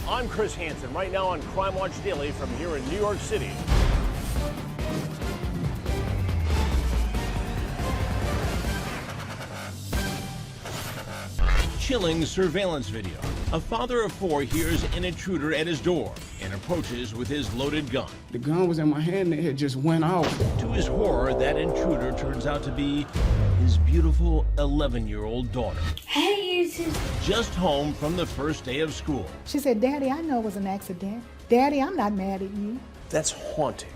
I'm Chris Hansen, right now on Crime Watch Daily from here in New York City. Chilling surveillance video. A father of four hears an intruder at his door and approaches with his loaded gun. The gun was in my hand and it just went off. To his horror, that intruder turns out to be his beautiful 11-year-old daughter. Hey, you. Just home from the first day of school. She said, "Daddy, I know it was an accident. Daddy, I'm not mad at you." That's haunting.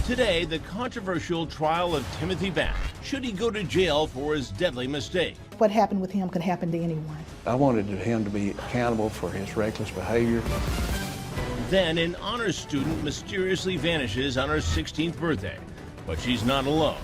Today, the controversial trial of Timothy Batts. Should he go to jail for his deadly mistake? What happened with him could happen to anyone. I wanted him to be accountable for his reckless behavior. Then an honors student mysteriously vanishes on her 16th birthday, but she's not alone.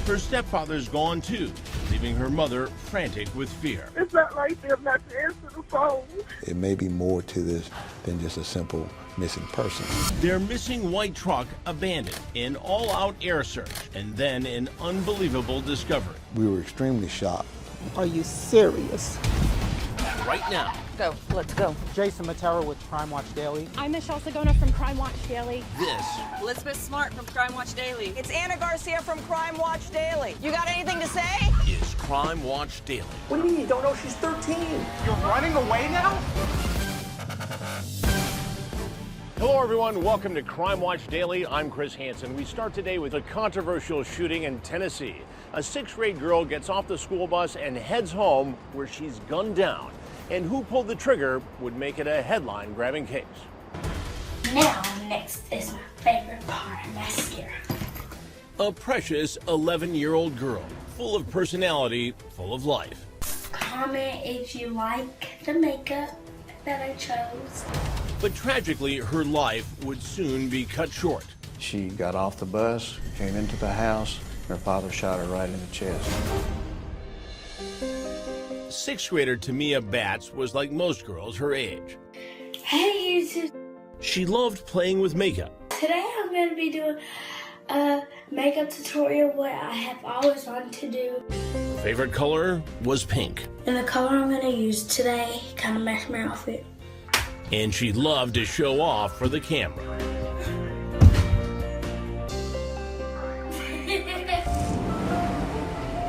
Her stepfather's gone too, leaving her mother frantic with fear. It's not like they're not to answer the phone. It may be more to this than just a simple missing person. Their missing white truck abandoned, an all-out air search, and then an unbelievable discovery. We were extremely shocked. Are you serious? Right now. Go, let's go. Jason Matera with Crime Watch Daily. I'm Michelle Sagona from Crime Watch Daily. This Elizabeth Smart from Crime Watch Daily. It's Anna Garcia from Crime Watch Daily. You got anything to say? is Crime Watch Daily. What do you mean you don't know she's 13? You're running away now? Hello, everyone. Welcome to Crime Watch Daily. I'm Chris Hansen. We start today with a controversial shooting in Tennessee. A sixth-grade girl gets off the school bus and heads home where she's gunned down. And who pulled the trigger would make it a headline-grabbing case. Now, next is my favorite part, mascara. A precious 11-year-old girl, full of personality, full of life. Comment if you like the makeup that I chose. But tragically, her life would soon be cut short. She got off the bus, came into the house, her father shot her right in the chest. Sixth grader Tamia Batts was like most girls her age. Hey, you two. She loved playing with makeup. Today I'm going to be doing a makeup tutorial, what I have always wanted to do. Her favorite color was pink. And the color I'm going to use today kind of matched my outfit. And she loved to show off for the camera.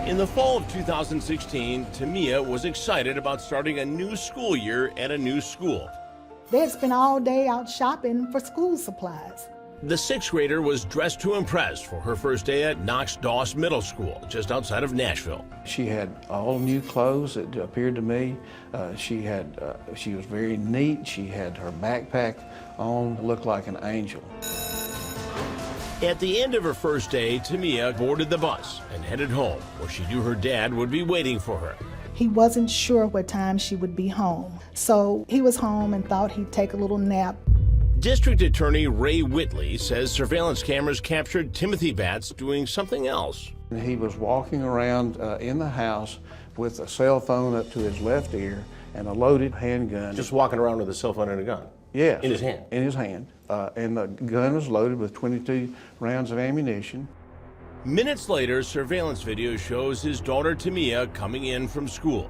In the fall of 2016, Tamia was excited about starting a new school year at a new school. They'd spend all day out shopping for school supplies. The sixth grader was dressed to impress for her first day at Knox Doss Middle School, just outside of Nashville. She had all new clothes, it appeared to me. She was very neat. She had her backpack on, looked like an angel. At the end of her first day, Tamia boarded the bus and headed home, where she knew her dad would be waiting for her. He wasn't sure what time she would be home, so he was home and thought he'd take a little nap. District Attorney Ray Whitley says surveillance cameras captured Timothy Batts doing something else. He was walking around in the house with a cell phone up to his left ear and a loaded handgun. Just walking around with a cell phone and a gun? Yes. In his hand? In his hand. And the gun was loaded with 22 rounds of ammunition. Minutes later, surveillance video shows his daughter Tamia coming in from school.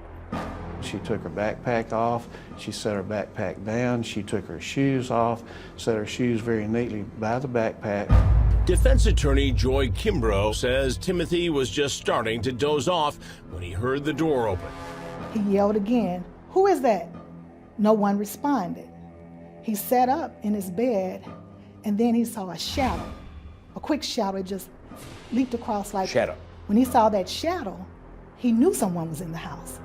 She took her backpack off, she set her backpack down, she took her shoes off, set her shoes very neatly by the backpack. Defense attorney Joy Kimbrough says Timothy was just starting to doze off when he heard the door open. He yelled again, "Who is that?" No one responded. He sat up in his bed, and then he saw a shadow. A quick shadow just leaped across like... Shadow. When he saw that shadow, he knew someone was in the house.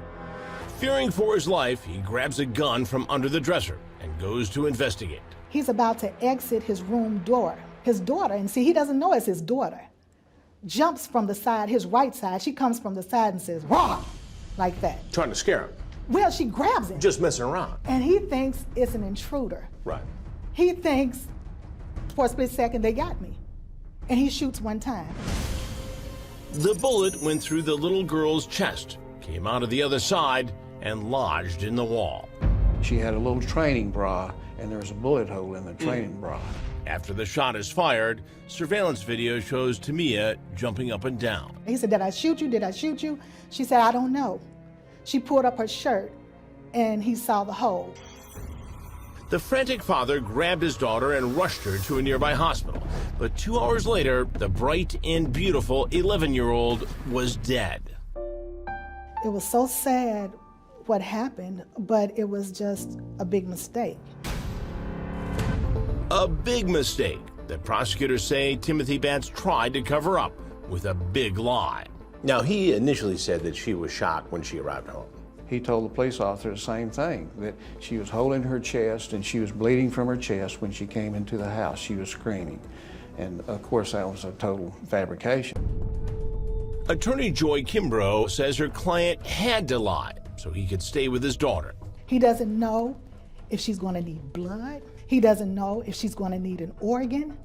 Fearing for his life, he grabs a gun from under the dresser and goes to investigate. He's about to exit his room door. His daughter, and see, he doesn't know it's his daughter, jumps from the side, his right side. She comes from the side and says, "Rah!" like that. Trying to scare him. Well, she grabs him. Just messing around. And he thinks it's an intruder. Right. He thinks, for a split second, they got me. And he shoots one time. The bullet went through the little girl's chest, came out of the other side, and lodged in the wall. She had a little training bra, and there was a bullet hole in the training bra. After the shot is fired, surveillance video shows Tamia jumping up and down. He said, "Did I shoot you? Did I shoot you?" She said, "I don't know." She pulled up her shirt, and he saw the hole. The frantic father grabbed his daughter and rushed her to a nearby hospital. But 2 hours later, the bright and beautiful 11-year-old was dead. It was so sad what happened, but it was just a big mistake. A big mistake that prosecutors say Timothy Batts tried to cover up with a big lie. Now, he initially said that she was shot when she arrived home. He told the police officer the same thing, that she was holding her chest and she was bleeding from her chest when she came into the house. She was screaming. And of course, that was a total fabrication. Attorney Joy Kimbrough says her client had to lie so he could stay with his daughter. He doesn't know if she's going to need blood. He doesn't know if she's going to need an organ.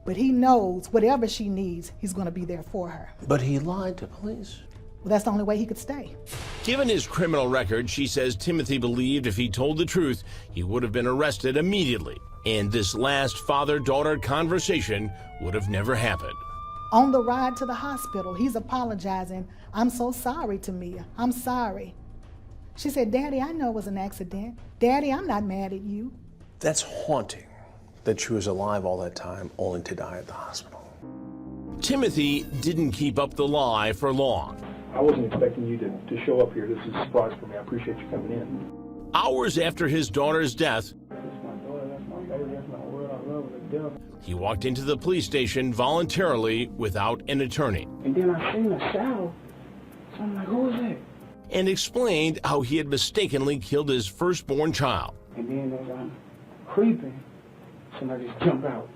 But he knows whatever she needs, he's going to be there for her. But he lied to police. Well, that's the only way he could stay. Given his criminal record, she says Timothy believed if he told the truth, he would have been arrested immediately. And this last father-daughter conversation would have never happened. On the ride to the hospital, he's apologizing. "I'm so sorry, Tamia. I'm sorry." She said, "Daddy, I know it was an accident. Daddy, I'm not mad at you." That's haunting, that she was alive all that time, only to die at the hospital. Timothy didn't keep up the lie for long. I wasn't expecting you to show up here. This is a surprise for me. I appreciate you coming in. Hours after his daughter's death, That's my daughter. That's my baby. That's my world. I love her to death. he walked into the police station voluntarily without an attorney And then I seen a shadow. So I'm like, who is that? and explained how he had mistakenly killed his firstborn child. And then as I'm creeping, somebody just jumped out.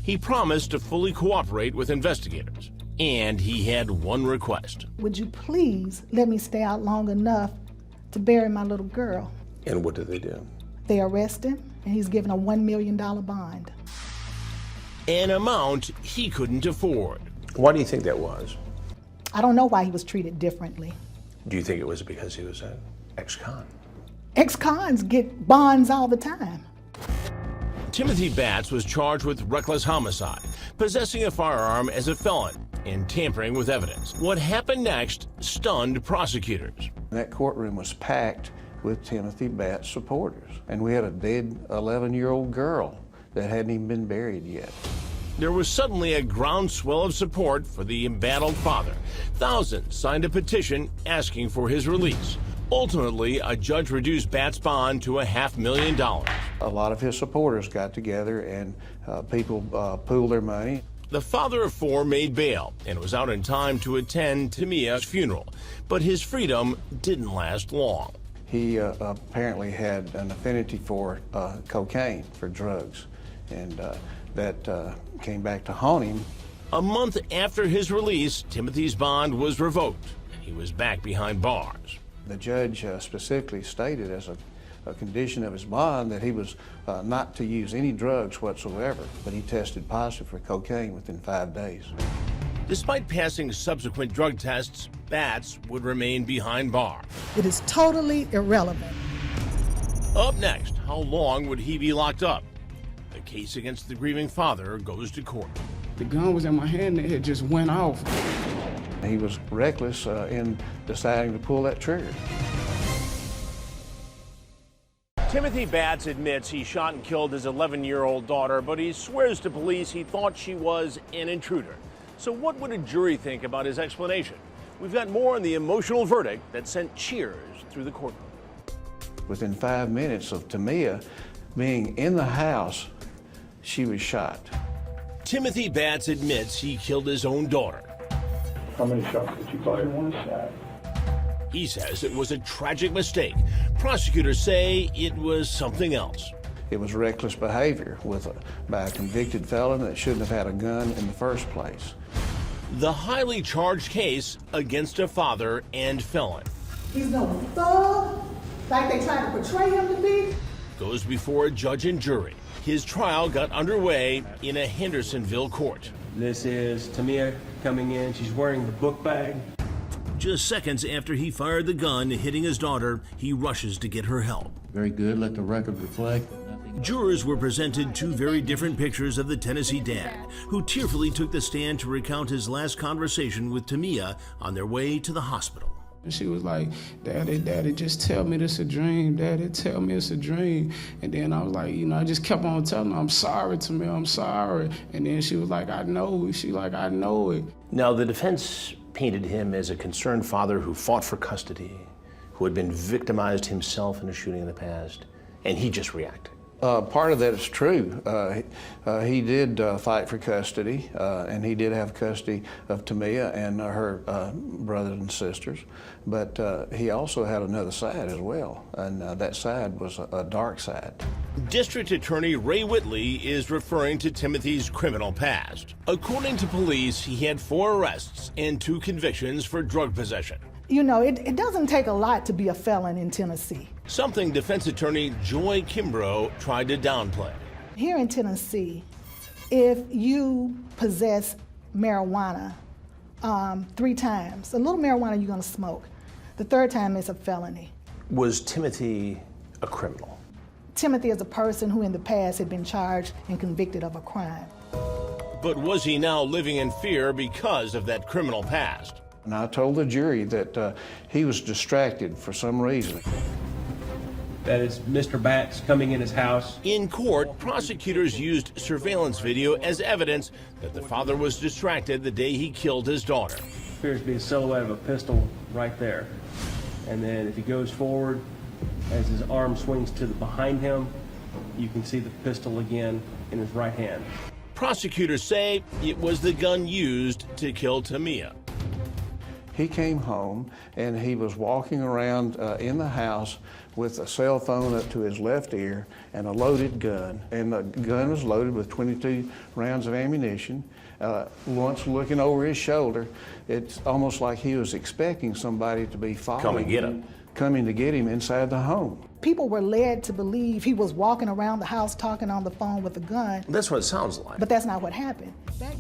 He promised to fully cooperate with investigators, and he had one request. Would you please let me stay out long enough to bury my little girl? And what did they do? They arrest him, and he's given a $1 million bond. An amount he couldn't afford. Why do you think that was? I don't know why he was treated differently. Do you think it was because he was an ex-con? Ex-cons get bonds all the time. Timothy Batts was charged with reckless homicide, possessing a firearm as a felon, and tampering with evidence. What happened next stunned prosecutors. That courtroom was packed with Timothy Batts supporters, and we had a dead 11-year-old girl that hadn't even been buried yet. There was suddenly a groundswell of support for the embattled father. Thousands signed a petition asking for his release. Ultimately, a judge reduced Batts' bond to $500,000. A lot of his supporters got together and people pooled their money. The father of four made bail and was out in time to attend Tamia's funeral, but his freedom didn't last long. He apparently had an affinity for cocaine, for drugs, and that came back to haunt him. A month after his release, Timothy's bond was revoked, and he was back behind bars. The judge specifically stated as a condition of his bond that he was not to use any drugs whatsoever, but he tested positive for cocaine within 5 days. Despite passing subsequent drug tests, Batts would remain behind bars. It is totally irrelevant. Up next, how long would he be locked up? The case against the grieving father goes to court. The gun was in my hand and it just went off. He was reckless in deciding to pull that trigger. Timothy Batts admits he shot and killed his 11-year-old daughter, but he swears to police he thought she was an intruder. So what would a jury think about his explanation? We've got more on the emotional verdict that sent cheers through the courtroom. Within 5 minutes of Tamia being in the house, she was shot. Timothy Batts admits he killed his own daughter. How many shots did you fire? One shot. He says it was a tragic mistake. Prosecutors say it was something else. It was reckless behavior by a convicted felon that shouldn't have had a gun in the first place. The highly charged case against a father and felon He's no thug, like they tried to portray him to be. goes before a judge and jury. His trial got underway in a Hendersonville court. This is Tamia coming in. She's wearing the book bag. Just seconds after he fired the gun, hitting his daughter, he rushes to get her help. Very good. Let the record reflect. Jurors were presented two very different pictures of the Tennessee dad, who tearfully took the stand to recount his last conversation with Tamia on their way to the hospital. And she was like, Daddy, just tell me this a dream. Daddy, tell me it's a dream. And then I was like, I just kept on telling her, I'm sorry, Tamir, I'm sorry. And then she was like, I know. I know it. Now, the defense painted him as a concerned father who fought for custody, who had been victimized himself in a shooting in the past, and he just reacted. Part of that is true. He did fight for custody, and he did have custody of Tamia and her brothers and sisters, but he also had another side as well, and that side was a dark side. District Attorney Ray Whitley is referring to Timothy's criminal past. According to police, he had 4 arrests and 2 convictions for drug possession. It doesn't take a lot to be a felon in Tennessee. Something defense attorney Joy Kimbrough tried to downplay. Here in Tennessee, if you possess marijuana 3 times, a little marijuana you're going to smoke. The 3rd time is a felony. Was Timothy a criminal? Timothy is a person who in the past had been charged and convicted of a crime. But was he now living in fear because of that criminal past? And I told the jury that he was distracted for some reason. That is Mr. Batts coming in his house. In court, prosecutors used surveillance video as evidence that the father was distracted the day he killed his daughter. Appears to be a silhouette of a pistol right there. And then if he goes forward, as his arm swings to the behind him, you can see the pistol again in his right hand. Prosecutors say it was the gun used to kill Tamia. He came home and he was walking around in the house with a cell phone up to his left ear and a loaded gun. And the gun was loaded with 22 rounds of ammunition. Once looking over his shoulder, it's almost like he was expecting somebody to be following him, coming to get him inside the home. People were led to believe he was walking around the house talking on the phone with a gun. That's what it sounds like. But that's not what happened.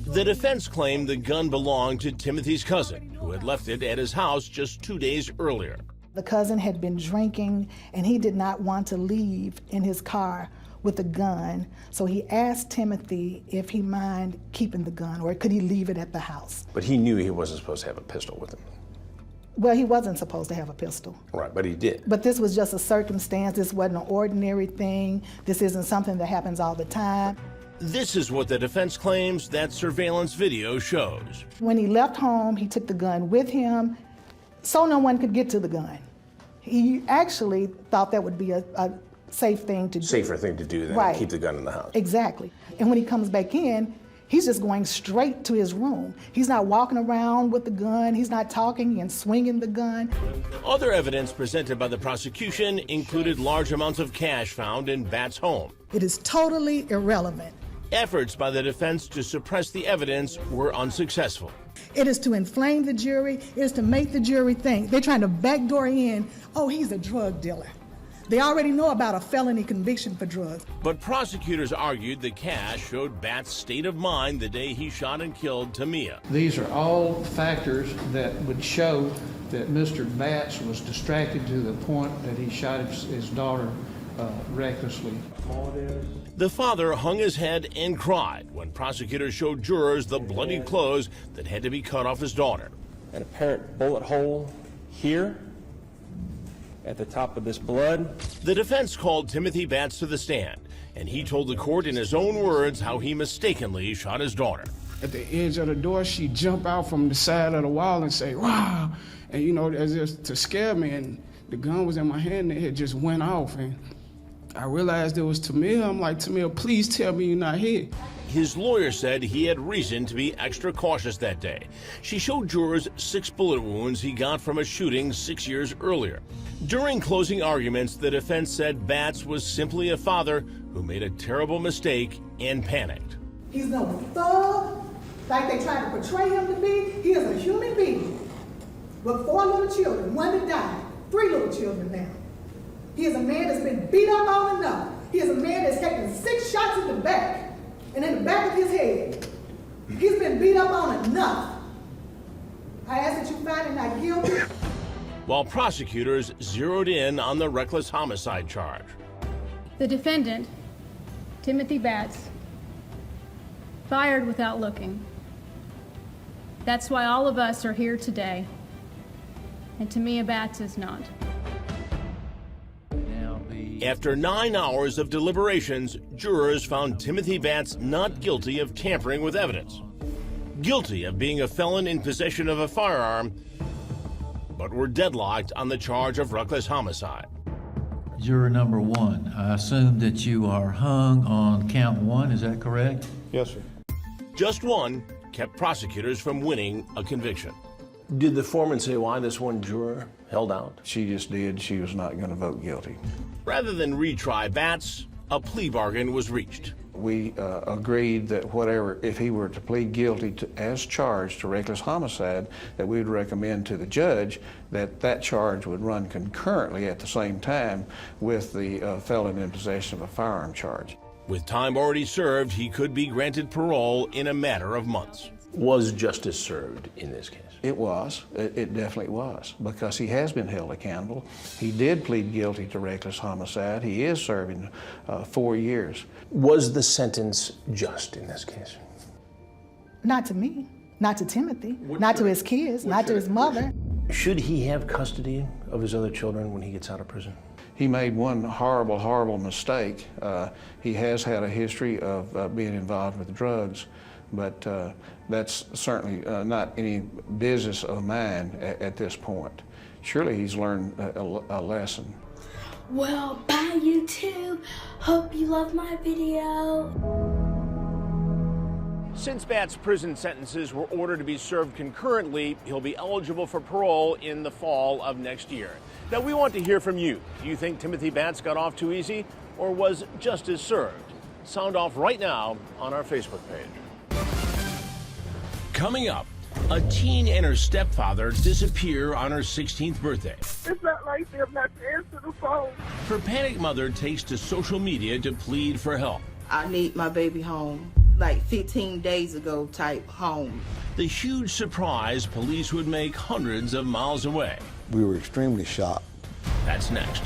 The defense claimed the gun belonged to Timothy's cousin, who had left it at his house just 2 days earlier. The cousin had been drinking, and he did not want to leave in his car with a gun, so he asked Timothy if he mind keeping the gun, or could he leave it at the house. But he knew he wasn't supposed to have a pistol with him. Well, he wasn't supposed to have a pistol. Right, but he did. But this was just a circumstance. This wasn't an ordinary thing. This isn't something that happens all the time. This is what the defense claims that surveillance video shows. When he left home, he took the gun with him so no one could get to the gun. He actually thought that would be a safe thing to do. Safer thing to do than keep the gun in the house. Exactly. And when he comes back in, he's just going straight to his room. He's not walking around with the gun. He's not talking and swinging the gun. Other evidence presented by the prosecution included large amounts of cash found in Batts' home. It is totally irrelevant. Efforts by the defense to suppress the evidence were unsuccessful. It is to inflame the jury. It is to make the jury think. They're trying to backdoor in, oh, he's a drug dealer. They already know about a felony conviction for drugs. But prosecutors argued the cash showed Batts' state of mind the day he shot and killed Tamia. These are all factors that would show that Mr. Batts was distracted to the point that he shot his daughter recklessly. The father hung his head and cried when prosecutors showed jurors the bloody clothes that had to be cut off his daughter. An apparent bullet hole here at the top of this blood. The defense called Timothy Batts to the stand, and he told the court in his own words how he mistakenly shot his daughter. At the edge of the door, she'd jump out from the side of the wall and say, wow, and as if to scare me, and the gun was in my hand and it just went off, and I realized it was Tamir. I'm like, Tamir, please tell me you're not here. His lawyer said he had reason to be extra cautious that day. She showed jurors 6 bullet wounds he got from a shooting 6 years earlier. During closing arguments, the defense said Batts was simply a father who made a terrible mistake and panicked. He's no thug, like they tried to portray him to be. He is a human being with 4 little children, 1 that died, 3 little children now. He is a man that's been beat up on enough. He is a man that's taken 6 shots in the back and in the back of his head. He's been beat up on enough. I ask that you find him not guilty. While prosecutors zeroed in on the reckless homicide charge. The defendant, Timothy Batts, fired without looking. That's why all of us are here today. and Tamia Batts is not. After 9 hours of deliberations, jurors found Timothy Batts not guilty of tampering with evidence, guilty of being a felon in possession of a firearm, but were deadlocked on the charge of reckless homicide. Juror number 1, I assume that you are hung on count 1, is that correct? Yes, sir. Just one kept prosecutors from winning a conviction. Did the foreman say why this one juror held out? She just did. She was not going to vote guilty. Rather than retry Batts, a plea bargain was reached. We agreed that if he were to plead guilty as charged to reckless homicide, that we would recommend to the judge that charge would run concurrently at the same time with the felon in possession of a firearm charge. With time already served, he could be granted parole in a matter of months. Was justice served in this case? It was. It definitely was, because he has been held accountable. He did plead guilty to reckless homicide. He is serving 4 years. Was the sentence just in this case? Not to me, not to Timothy, not to his kids, not to his mother. Should he have custody of his other children when he gets out of prison? He made one horrible, horrible mistake. He has had a history of being involved with drugs, but that's certainly not any business of mine at this point. Surely he's learned a lesson. Well, bye YouTube. Hope you love my video. Since Batts' prison sentences were ordered to be served concurrently, he'll be eligible for parole in the fall of next year. Now, we want to hear from you. Do you think Timothy Batts got off too easy, or was justice served? Sound off right now on our Facebook page. Coming up, a teen and her stepfather disappear on her 16th birthday. It's not like them not to answer the phone. Her panicked mother takes to social media to plead for help. I need my baby home, like 15 days ago type home. The huge surprise police would make hundreds of miles away. We were extremely shocked. That's next.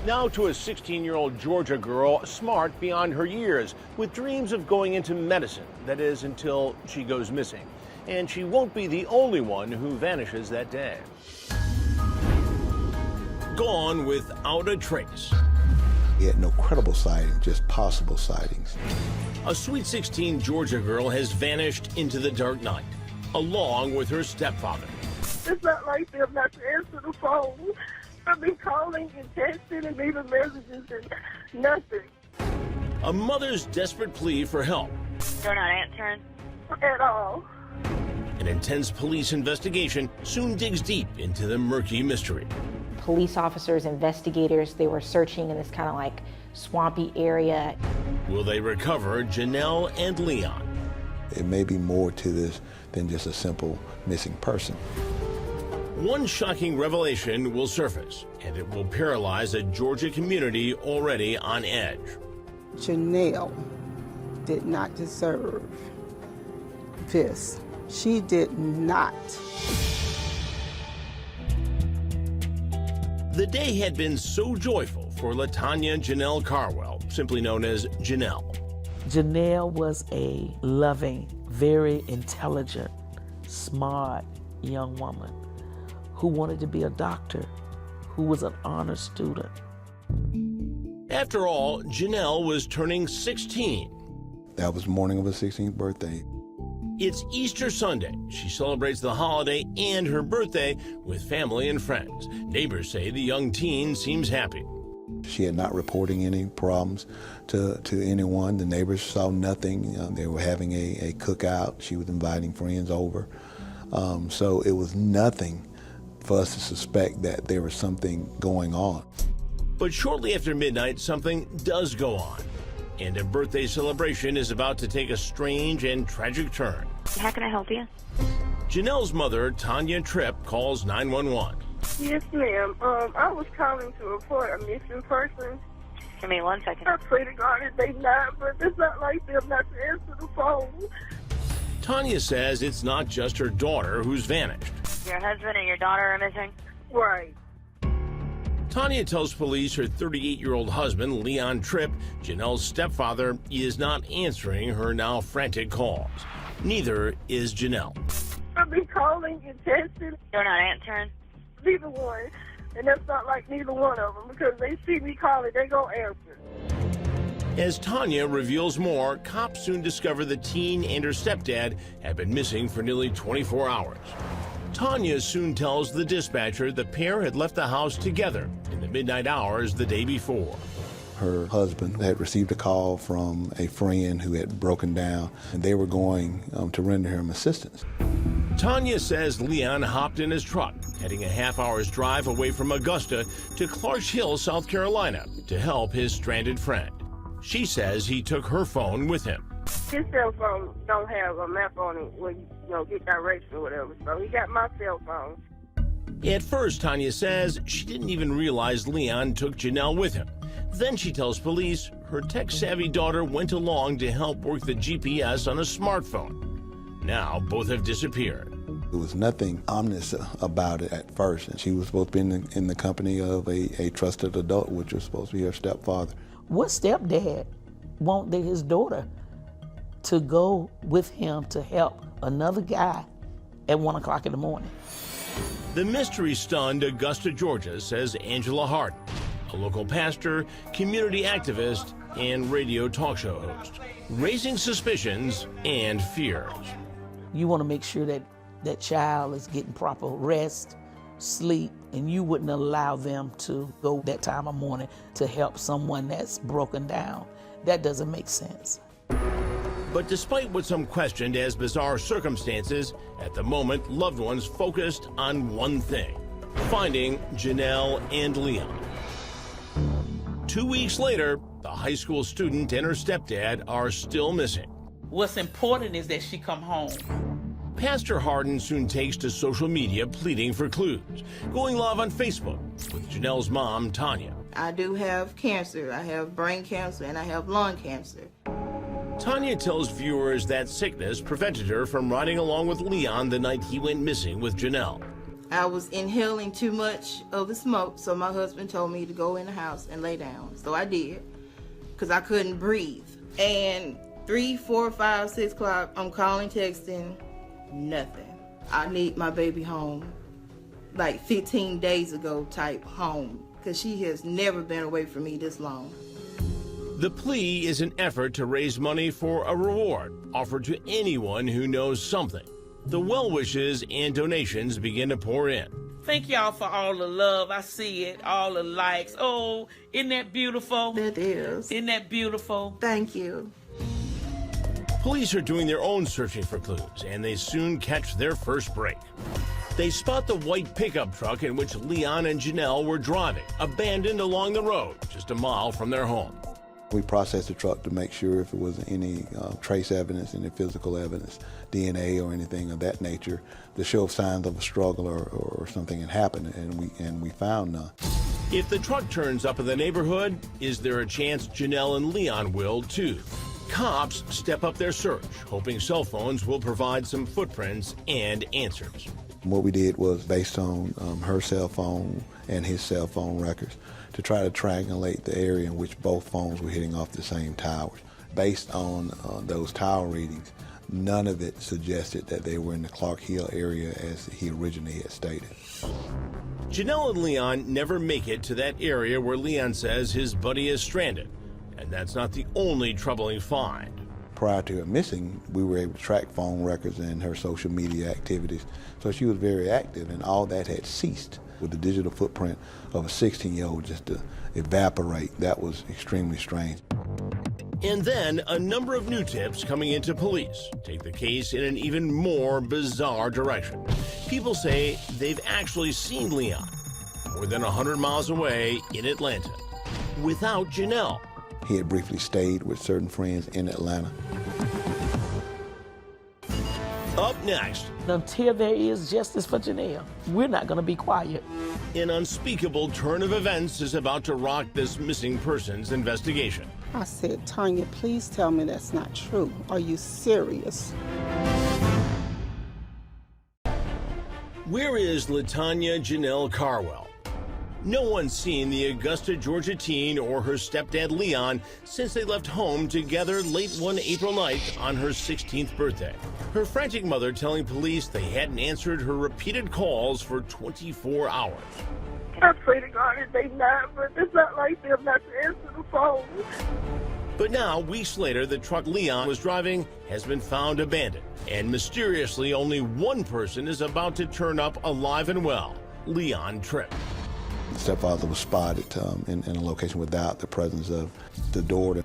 Now to a 16-year-old Georgia girl, smart beyond her years, with dreams of going into medicine. That is, until she goes missing. And she won't be the only one who vanishes that day. Gone without a trace. We had no credible sightings, just possible sightings. A Sweet 16 Georgia girl has vanished into the dark night, along with her stepfather. It's not like them not to answer the phone. I've been calling and texting and leaving messages and nothing. A mother's desperate plea for help. They're not answering? At all. An intense police investigation soon digs deep into the murky mystery. Police officers, investigators, they were searching in this kind of like swampy area. Will they recover Janelle and Leon? It may be more to this than just a simple missing person. One shocking revelation will surface, and it will paralyze a Georgia community already on edge. Janelle did not deserve this. She did not. The day had been so joyful for LaTanya Janelle Carwell, simply known as Janelle. Janelle was a loving, very intelligent, smart young woman who wanted to be a doctor, who was an honor student. After all, Janelle was turning 16. That was the morning of her 16th birthday. It's Easter Sunday. She celebrates the holiday and her birthday with family and friends. Neighbors say the young teen seems happy. She had not reporting any problems to anyone. The neighbors saw nothing. They were having a cookout. She was inviting friends over. So it was nothing for us to suspect that there was something going on. But shortly after midnight, something does go on. And a birthday celebration is about to take a strange and tragic turn. How can I help you? Janelle's mother, Tanya Tripp, calls 911. Yes, ma'am. I was calling to report a missing person. Give me 1 second. I pray to God that they not, but it's not like them not to answer the phone. Tanya says it's not just her daughter who's vanished. Your husband and your daughter are missing? Right. Tanya tells police her 38-year-old husband, Leon Tripp, Janelle's stepfather, is not answering her now frantic calls. Neither is Janelle. I've been calling and texting. They're not answering? Neither one. And that's not like neither one of them, because they see me calling, they gonna answer. As Tanya reveals more, cops soon discover the teen and her stepdad had been missing for nearly 24 hours. Tanya soon tells the dispatcher the pair had left the house together in the midnight hours the day before. Her husband had received a call from a friend who had broken down, and they were going to render him assistance. Tanya says Leon hopped in his truck, heading a half-hour's drive away from Augusta to Clarks Hill, South Carolina, to help his stranded friend. She says he took her phone with him. His cell phone don't have a map on it where you get directions or whatever, so he got my cell phone. At first, Tanya says she didn't even realize Leon took Janelle with him. Then she tells police her tech-savvy daughter went along to help work the GPS on a smartphone. Now, both have disappeared. There was nothing ominous about it at first, and she was supposed to be in the company of a trusted adult, which was supposed to be her stepfather. What stepdad wanted his daughter to go with him to help another guy at 1 o'clock in the morning? The mystery-stunned Augusta, Georgia, says Angela Hart, a local pastor, community activist, and radio talk show host, raising suspicions and fears. You want to make sure that that child is getting proper rest, sleep, and you wouldn't allow them to go that time of morning to help someone that's broken down. That doesn't make sense. But despite what some questioned as bizarre circumstances, at the moment, loved ones focused on one thing: finding Janelle and Leon. 2 weeks later, the high school student and her stepdad are still missing. What's important is that she come home. Pastor Harden soon takes to social media pleading for clues, going live on Facebook with Janelle's mom, Tanya. I do have cancer. I have brain cancer and I have lung cancer. Tanya tells viewers that sickness prevented her from riding along with Leon the night he went missing with Janelle. I was inhaling too much of the smoke, so my husband told me to go in the house and lay down. So I did, because I couldn't breathe. And 3, 4, 5, 6 o'clock, I'm calling, texting, nothing. I need my baby home, like 15 days ago type home, because she has never been away from me this long. The plea is an effort to raise money for a reward offered to anyone who knows something. The well wishes and donations begin to pour in. Thank y'all for all the love. I see it, all the likes. Oh, isn't that beautiful? That is. Isn't that beautiful? Thank you. Police are doing their own searching for clues, and they soon catch their first break. They spot the white pickup truck in which Leon and Janelle were driving, abandoned along the road just a mile from their home. We processed the truck to make sure if there was any trace evidence, any physical evidence, DNA or anything of that nature, to show signs of a struggle or something had happened, and we found none. If the truck turns up in the neighborhood, is there a chance Janelle and Leon will too? Cops step up their search, hoping cell phones will provide some footprints and answers. What we did was based on her cell phone and his cell phone records to try to triangulate the area in which both phones were hitting off the same towers. Based on those tower readings, none of it suggested that they were in the Clark Hill area as he originally had stated. Janelle and Leon never make it to that area where Leon says his buddy is stranded. And that's not the only troubling find. Prior to her missing, we were able to track phone records and her social media activities. So she was very active, and all that had ceased. With the digital footprint of a 16-year-old just to evaporate, that was extremely strange. And then a number of new tips coming into police take the case in an even more bizarre direction. People say they've actually seen Leon more than 100 miles away in Atlanta without Janelle. He had briefly stayed with certain friends in Atlanta. Up next, until there is justice for Janelle, we're not going to be quiet. An unspeakable turn of events is about to rock this missing persons investigation. I said, Tanya, please tell me that's not true. Are you serious? Where is LaTanya Janelle Carwell? No one's seen the Augusta, Georgia teen or her stepdad Leon since they left home together late one April night on her 16th birthday. Her frantic mother telling police they hadn't answered her repeated calls for 24 hours. I pray to God that they not, but it's not like them not to answer the phone. But now, weeks later, the truck Leon was driving has been found abandoned. And mysteriously, only one person is about to turn up alive and well, Leon Tripp. The stepfather was spotted in a location without the presence of the daughter.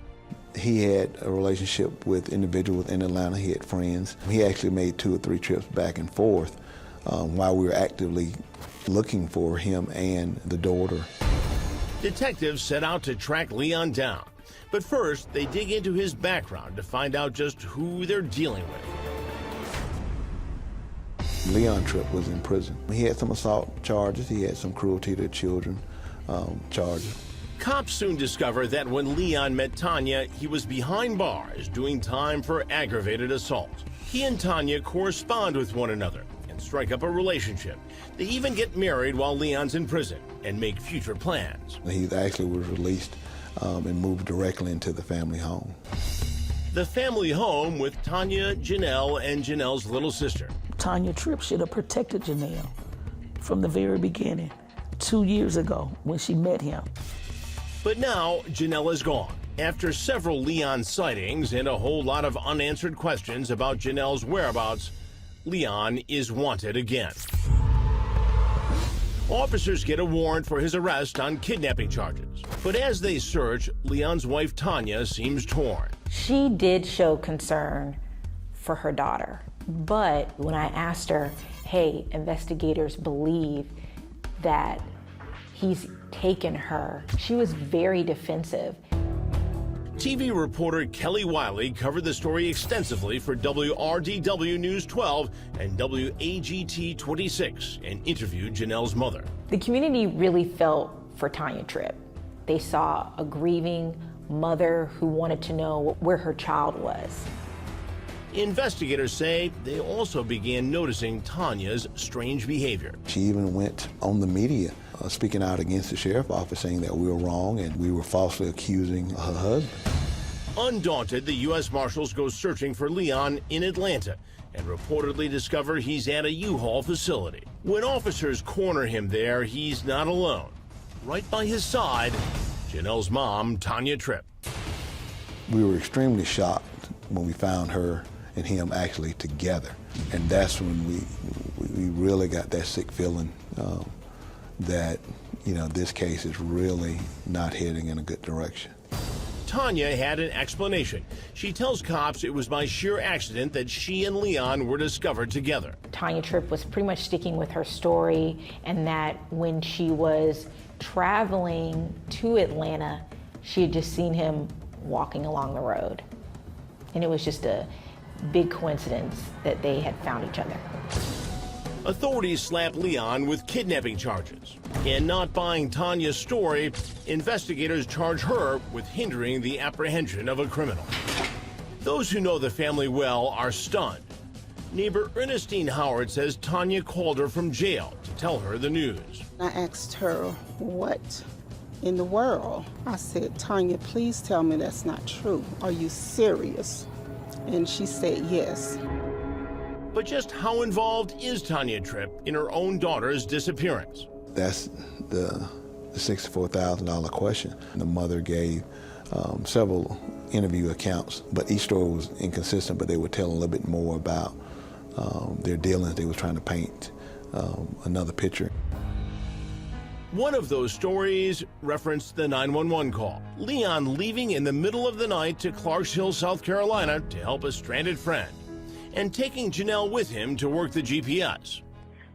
He had a relationship with individuals in Atlanta. He had friends. He actually made 2 or 3 trips back and forth while we were actively looking for him and the daughter. Detectives set out to track Leon down. But first, they dig into his background to find out just who they're dealing with. Leon Tripp was in prison. He had some assault charges. He had some cruelty to children charges. Cops soon discover that when Leon met Tanya, he was behind bars doing time for aggravated assault. He and Tanya correspond with one another and strike up a relationship. They even get married while Leon's in prison and make future plans. He actually was released and moved directly into the family home. The family home with Tanya, Janelle, and Janelle's little sister. Tanya Tripp should have protected Janelle from the very beginning, 2 years ago when she met him. But now, Janelle is gone. After several Leon sightings and a whole lot of unanswered questions about Janelle's whereabouts, Leon is wanted again. Officers get a warrant for his arrest on kidnapping charges. But as they search, Leon's wife Tanya seems torn. She did show concern for her daughter. But when I asked her, hey, investigators believe that he's taken her, she was very defensive. TV reporter Kelly Wiley covered the story extensively for WRDW News 12 and WAGT 26 and interviewed Janelle's mother. The community really felt for Tanya Tripp. They saw a grieving mother who wanted to know where her child was. Investigators say they also began noticing Tanya's strange behavior. She even went on the media speaking out against the sheriff's office, saying that we were wrong and we were falsely accusing her husband. Undaunted, the U.S. Marshals go searching for Leon in Atlanta and reportedly discover he's at a U-Haul facility. When officers corner him there, he's not alone. Right by his side, Janelle's mom, Tanya Tripp. We were extremely shocked when we found her and him actually together. And that's when we really got that sick feeling that, you know, this case is really not heading in a good direction. Tanya had an explanation. She tells cops it was by sheer accident that she and Leon were discovered together. Tanya Tripp was pretty much sticking with her story, and that when she was traveling to Atlanta, she had just seen him walking along the road. And it was just a big coincidence that they had found each other. Authorities slapped Leon with kidnapping charges. And not buying Tanya's story, investigators charge her with hindering the apprehension of a criminal. Those who know the family well are stunned. Neighbor Ernestine Howard says Tanya called her from jail to tell her the news. I asked her, what in the world? I said, Tanya, please tell me that's not true. Are you serious? And she said yes. But just how involved is Tanya Tripp in her own daughter's disappearance? That's the $64,000 question. The mother gave several interview accounts, but each story was inconsistent, but they would tell a little bit more about their dealings. They were trying to paint another picture. One of those stories referenced the 911 call. Leon leaving in the middle of the night to Clarksville, South Carolina to help a stranded friend, and taking Janelle with him to work the GPS.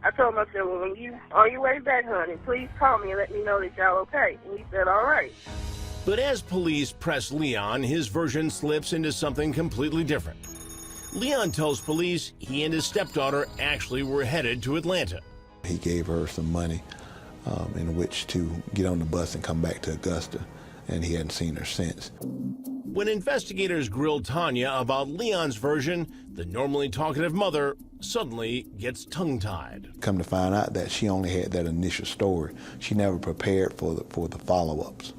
I told him, I said, well, when you on your way back, honey, please call me and let me know that y'all okay. And he said, all right. But as police press Leon, his version slips into something completely different. Leon tells police he and his stepdaughter actually were headed to Atlanta. He gave her some money in which to get on the bus and come back to Augusta, and he hadn't seen her since. When investigators grill Tanya about Leon's version, the normally talkative mother suddenly gets tongue-tied. Come to find out that she only had that initial story. She never prepared for the follow-ups.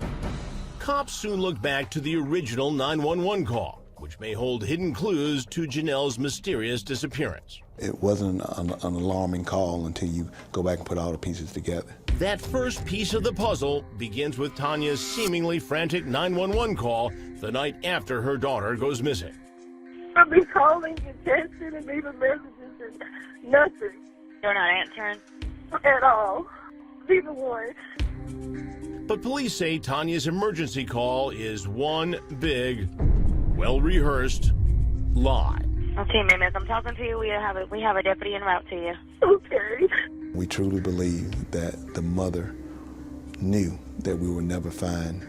Cops soon look back to the original 911 call, which may hold hidden clues to Janelle's mysterious disappearance. It wasn't an alarming call until you go back and put all the pieces together. That first piece of the puzzle begins with Tanya's seemingly frantic 911 call the night after her daughter goes missing. I've been calling and texting and leaving messages and nothing. They're not answering? At all. Neither one. But police say Tanya's emergency call is one big, well-rehearsed lie. Okay, ma'am, as I'm talking to you, we have a deputy en route to you. Okay. We truly believe that the mother knew that we would never find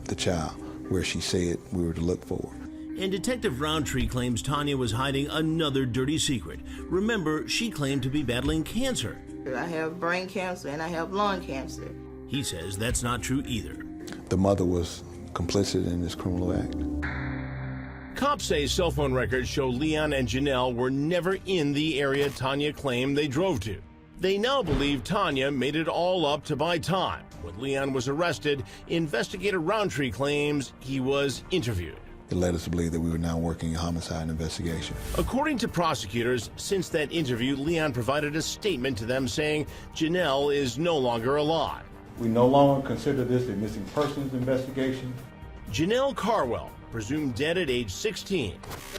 the child where she said we were to look for her. And Detective Roundtree claims Tanya was hiding another dirty secret. Remember, she claimed to be battling cancer. I have brain cancer and I have lung cancer. He says that's not true either. The mother was complicit in this criminal act. Cops say cell phone records show Leon and Janelle were never in the area Tanya claimed they drove to. They now believe Tanya made it all up to buy time. When Leon was arrested, investigator Roundtree claims he was interviewed. It led us to believe that we were now working a homicide investigation. According to prosecutors, since that interview, Leon provided a statement to them saying Janelle is no longer alive. We no longer consider this a missing persons investigation. Janelle Carwell, presumed dead at age 16.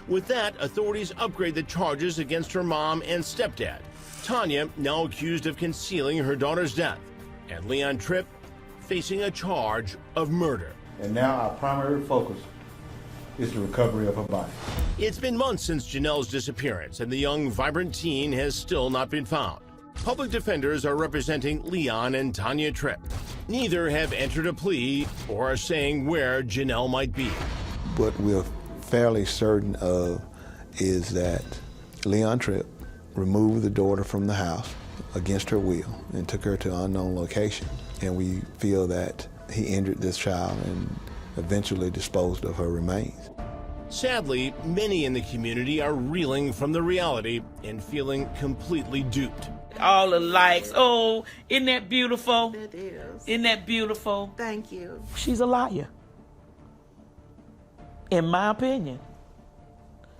With that, authorities upgrade the charges against her mom and stepdad. Tanya now accused of concealing her daughter's death, and Leon Tripp facing a charge of murder. And now our primary focus is the recovery of her body. It's been months since Janelle's disappearance, and the young, vibrant teen has still not been found. Public defenders are representing Leon and Tanya Tripp. Neither have entered a plea or are saying where Janelle might be. What we're fairly certain of is that Leon Tripp removed the daughter from the house against her will and took her to an unknown location. And we feel that he injured this child and eventually disposed of her remains. Sadly, many in the community are reeling from the reality and feeling completely duped. All the likes. Oh, isn't that beautiful? It is. Isn't that beautiful? Thank you. She's a liar. In my opinion,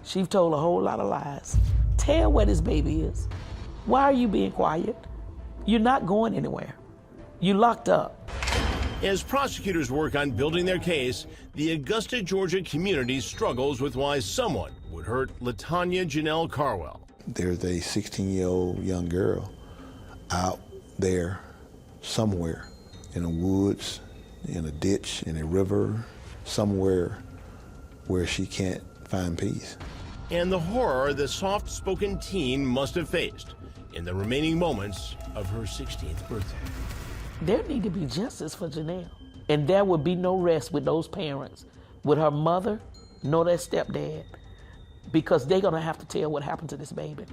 she's told a whole lot of lies. Tell where this baby is. Why are you being quiet? You're not going anywhere. You locked up. As prosecutors work on building their case, the Augusta, Georgia community struggles with why someone would hurt LaTanya Janelle Carwell. There's a 16-year-old young girl out there somewhere in the woods, in a ditch, in a river, somewhere where she can't find peace. And the horror the soft-spoken teen must have faced in the remaining moments of her 16th birthday. There need to be justice for Janelle. And there would be no rest with those parents, with her mother, nor their stepdad, because they're gonna have to tell what happened to this baby.